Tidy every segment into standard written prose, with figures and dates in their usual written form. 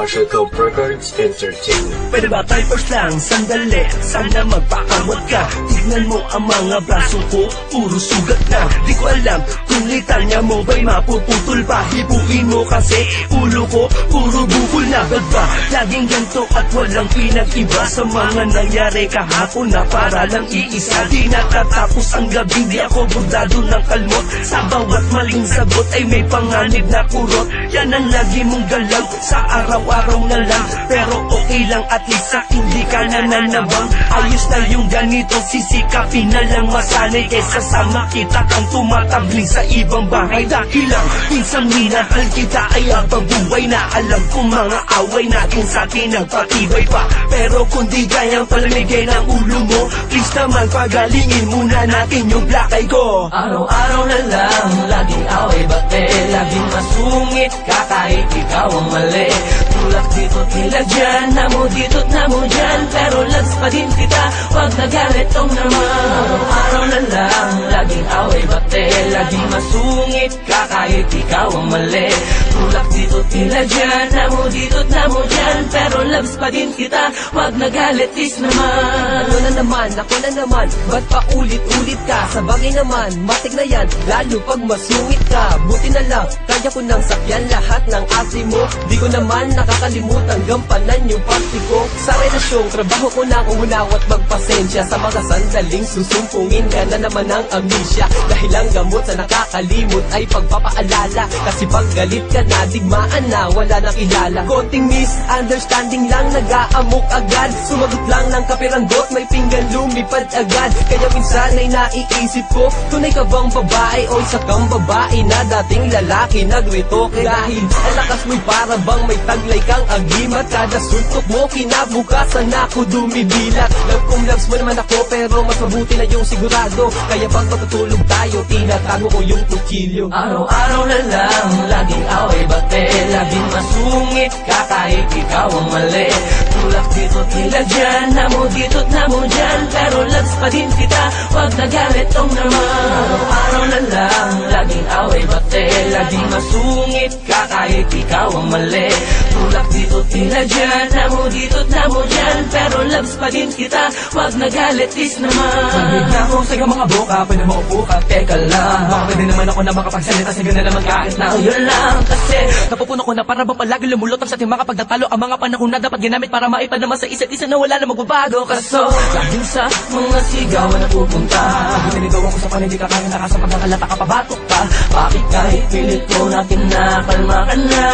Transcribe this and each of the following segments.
Marshall Cope Records Entertainment. Pwede ba tayo first lang? Sandali, sana magpakamot ka. Tignan mo ang mga braso ko, puro sugat na. Di ko alam kung litanya mo ba'y mapuputol pa. Hibuin mo kasi ulo ko, puro bukol na. Ba't ba laging ganito at walang pinag-iba sa mga nangyari kahapon na para lang iisa? Di natatapos ang gabi, di ako burdado ng kalmot. Sa bawat maling sagot ay may panganib na kurot. Yan ang lagi mong galaw sa araw-araw na lang. Pero okay lang at least sa hindi ka nananabang. Ayos na yung ganito, sisikapin na lang masanay kesa sa makita kang tumatabling sa ibang bahay. Dahil lang minsan minahal kita ay habang buhay na alam kong mga away natin sa atin nagpatibay pa. Pero kung di kayang palamigin ang ulo mo, please naman pagalingin muna natin yung black eye ko. Araw-araw na lang, laging away bate, laging masungit ka kahit ikaw ang mali. Tulak dito tila dyan, namo dito't namo dyan, pero lags pa din kita, wag nagalit tong naman. Araw-araw na lang, laging away bate, laging masungit ka kahit ikaw ang mali. Tulak dito tila dyan, namo dito't namo dyan, pero lags pa din kita, wag nagalit is naman. Ako na naman, ba't pa ulit-ulit ka? Sa bagay naman, matik na yan, lalo pag masungit ka. Buti na lang, kaya ko nang sakyan lahat ng ate mo. Di ko naman nakakalimutan gampanan yung party ko. Sa relasyong trabaho ko na umunaw at magpasensya sa mga sandaling susumpungin ka na naman ng amnesia. Dahil ang gamot sa nakakalimot ay pagpapaalala. Kasi pag galit ka na, digmaan na, wala nang kilala. Konting misunderstanding lang, nag-aamok agad. Sumagot lang ng kapiranggot, may pinggan lumipad agad. Kaya minsan ay naiisip ko, tunay ka bang babae o isa kang babae na dating lalaki nagwitoke? Dahil ang lakas mo'y para bang may taglay kang agimat. Kada suntok mo, kinabukasan ako dumibilat. Love kong loves mo naman ako, pero mas mabuti na yung sigurado. Kaya pag matutulog tayo, tinatago ko yung tukilyo. Araw-araw na lang, laging away bate, laging masungit ka kahit ikaw ang mali. Tulak dito tila dyan, namo dito't namo dyan, pero lags pa din kita, wag nagalit tong naman. Araw-araw na lang, laging away bate, laging masungit ka kahit ikaw ang mali. Tulak dito tila dyan, namo dito't namo dyan, pero lags pa din kita, wag nagalit is naman. Pagod na ako sa iyong mga boka, pwede maupo ka, teka lang. Baka pwede naman ako na makapagsalita, sige na naman kahit na Yun lang kasi napupuno ko na para ba palagi lumulutang sa timang kapag natalo ang mga panahon na dapat ginamit para maipad naman sa isa't isa na wala na magbabago. kaso laging sa mga sigawan na pupunta. Pag tinigawan ko sa panhindi ka kaya nakasa pag nakalata ka pabatok ka. Bakit kahit pilit ko natin na kalma ka na?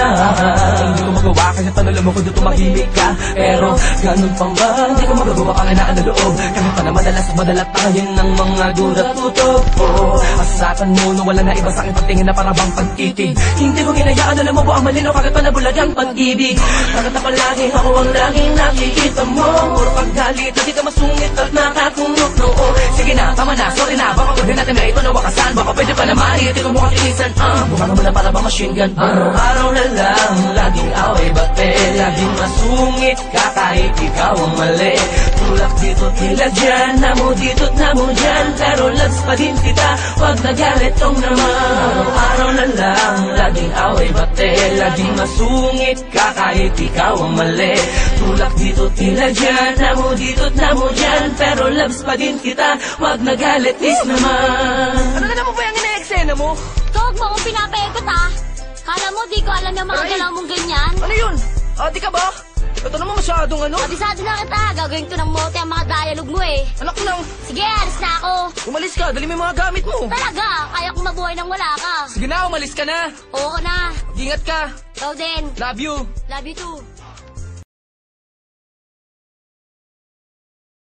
Hindi ko magawa kasi tanong mo kung dito mahimik ka. Pero ganun pang ba? Hindi ko magagawa ang inaan na loob. Kami pa na madalas tayo ng mga duda tutok ko. Asakan mo na wala na iba sa aking pagtingin na para bang pagtitig. Hindi ko hinayaan na mo ang malinaw kagad pa nabulag ang pag-ibig. Bakit na palagi ako ang laging nakikita mo? Puro paggalit, hindi ka masungit at nakakunok noo. Sige na, tama na, sorry na. Baka pwede natin na ito na wakasan. Baka pwede pa naman, hindi ko mukhang tinisan. Mukha naman na para bang machine gun. Araw-araw na lang, laging away bate, laging masungit ka kahit ikaw ang mali. Tulak dito tila dyan, namo dito't namo dyan, pero lags pa din kita, wag nagalit tong naman. Araw-araw na lang, laging away bate, laging masungit ka kahit ikaw ang mali. Tulak dito tila dyan, namo dito't namo dyan, pero lags pa din kita, wag nagalit is naman. Ano na naman ba yung ina-eksena mo? Huwag mo akong pinapaikot ah. Kala mo di ko alam yung mga galaw mong ganyan? Ano yun? Di ka ba? Ito naman masyadong ano? Abisado na kita, gagawin ko ng mote ang mga dialogue mo eh. Anak lang, Sige, alis na ako. umalis ka, dali mo yung mga gamit mo. Talaga, kaya kong mabuhay nang wala ka. Sige na, umalis ka na. Oo na. Ingat ka. Ikaw din. Love you. Love you too.